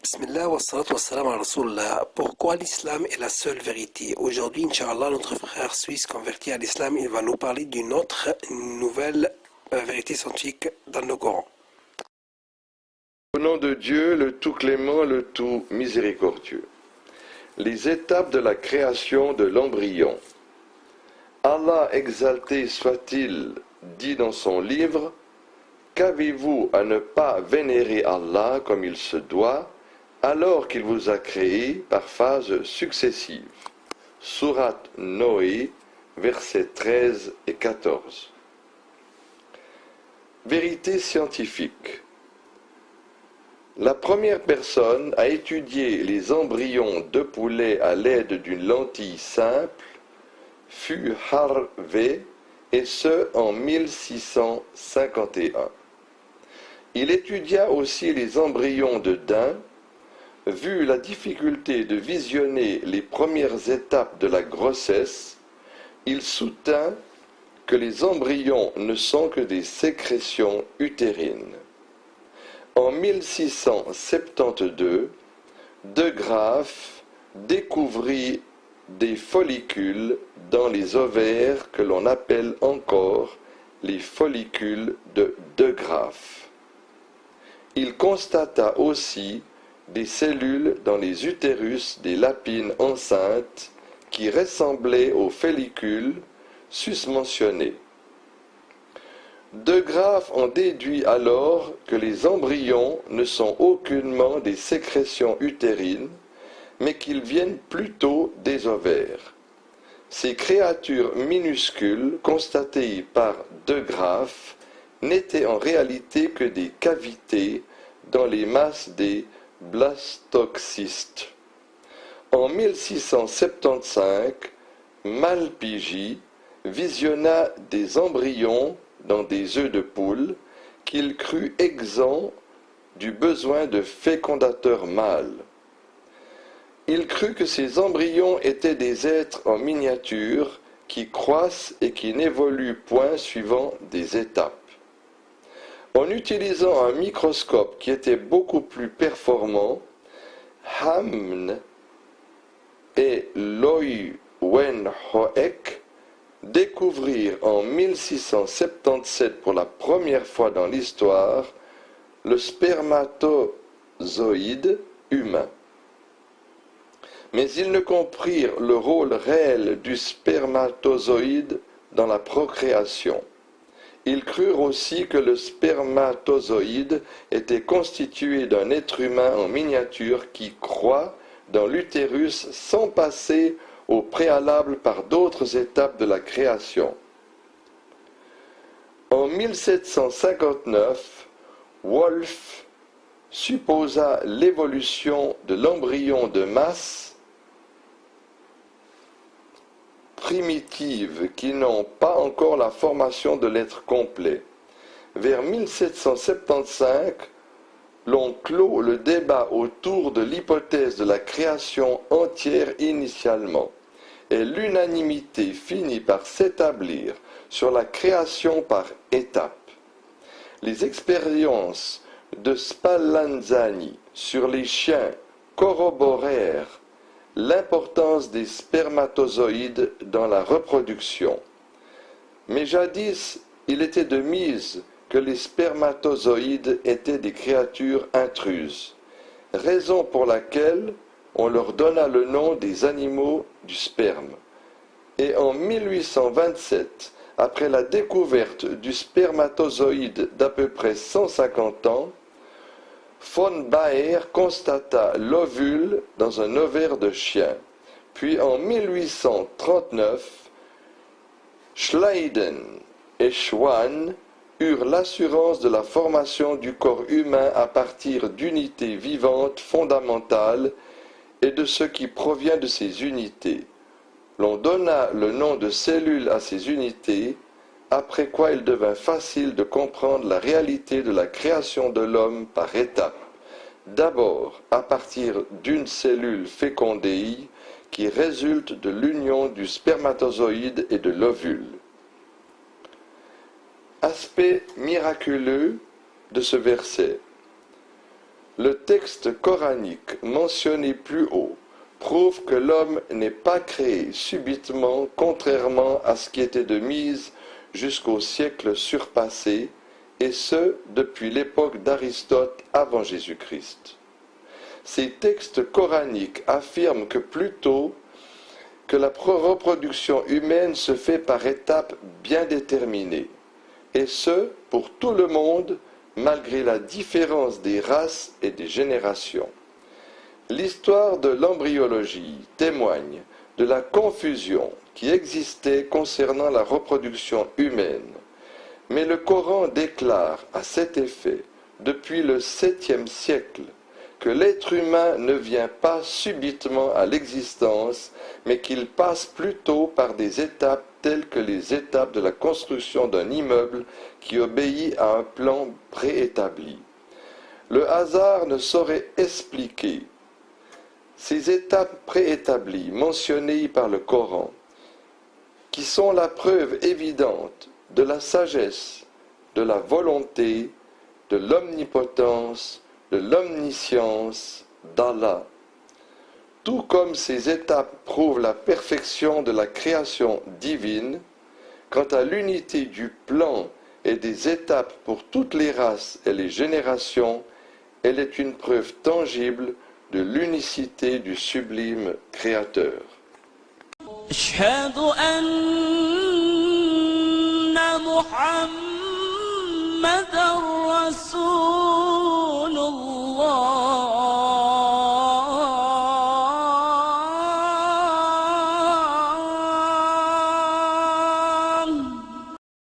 Bismillah wa salatu wa salam ala Rasulullah. Pourquoi l'islam est la seule vérité? Aujourd'hui, Inch'Allah, notre frère suisse converti à l'islam, il va nous parler d'une autre nouvelle vérité scientifique dans le Coran. Au nom de Dieu, le tout clément, le tout miséricordieux. Les étapes de la création de l'embryon. Allah exalté soit-il dit dans son livre: qu'avez-vous à ne pas vénérer Allah comme il se doit, alors qu'il vous a créé par phases successives. Sourate Noé, versets 13 et 14. Vérité scientifique. La première personne à étudier les embryons de poulet à l'aide d'une lentille simple fut Harvey, et ce en 1651. Il étudia aussi les embryons de daim. Vu la difficulté de visionner les premières étapes de la grossesse, il soutint que les embryons ne sont que des sécrétions utérines. En 1672, De Graaf découvrit des follicules dans les ovaires que l'on appelle encore les follicules de De Graaf. Il constata aussi des cellules dans les utérus des lapines enceintes qui ressemblaient aux follicules susmentionnés. De Graaf en déduit alors que les embryons ne sont aucunement des sécrétions utérines, mais qu'ils viennent plutôt des ovaires. Ces créatures minuscules constatées par De Graaf n'étaient en réalité que des cavités dans les masses des blastocystes. En 1675, Malpighi visionna des embryons dans des œufs de poule qu'il crut exempts du besoin de fécondateur mâle. Il crut que ces embryons étaient des êtres en miniature qui croissent et qui n'évoluent point suivant des étapes. En utilisant un microscope qui était beaucoup plus performant, Hamn et Leeuwenhoek découvrirent en 1677 pour la première fois dans l'histoire le spermatozoïde humain. Mais ils ne comprirent le rôle réel du spermatozoïde dans la procréation. Ils crurent aussi que le spermatozoïde était constitué d'un être humain en miniature qui croît dans l'utérus sans passer au préalable par d'autres étapes de la création. En 1759, Wolff supposa l'évolution de l'embryon de masse primitives qui n'ont pas encore la formation de l'être complet. Vers 1775, l'on clôt le débat autour de l'hypothèse de la création entière initialement, et l'unanimité finit par s'établir sur la création par étapes. Les expériences de Spallanzani sur les chiens corroborèrent l'importance des spermatozoïdes dans la reproduction. Mais jadis, il était de mise que les spermatozoïdes étaient des créatures intruses, raison pour laquelle on leur donna le nom des animaux du sperme. Et en 1827, après la découverte du spermatozoïde d'à peu près 150 ans, von Baer constata l'ovule dans un ovaire de chien. Puis en 1839, Schleiden et Schwann eurent l'assurance de la formation du corps humain à partir d'unités vivantes fondamentales et de ce qui provient de ces unités. L'on donna le nom de cellules à ces unités, après quoi il devint facile de comprendre la réalité de la création de l'homme par étapes. D'abord à partir d'une cellule fécondée qui résulte de l'union du spermatozoïde et de l'ovule. Aspect miraculeux de ce verset. Le texte coranique mentionné plus haut prouve que l'homme n'est pas créé subitement, contrairement à ce qui était de mise jusqu'au siècle surpassé, et ce, depuis l'époque d'Aristote avant Jésus-Christ. Ces textes coraniques affirment que plutôt que la reproduction humaine se fait par étapes bien déterminées, et ce, pour tout le monde, malgré la différence des races et des générations. L'histoire de l'embryologie témoigne de la confusion qui existait concernant la reproduction humaine, mais le Coran déclare à cet effet, depuis le 7e siècle, que l'être humain ne vient pas subitement à l'existence, mais qu'il passe plutôt par des étapes telles que les étapes de la construction d'un immeuble qui obéit à un plan préétabli. Le hasard ne saurait expliquer ces étapes préétablies mentionnées par le Coran, qui sont la preuve évidente de la sagesse, de la volonté, de l'omnipotence, de l'omniscience d'Allah. Tout comme ces étapes prouvent la perfection de la création divine, quant à l'unité du plan et des étapes pour toutes les races et les générations, elle est une preuve tangible de l'unicité du sublime Créateur. أشهد أن محمد رسول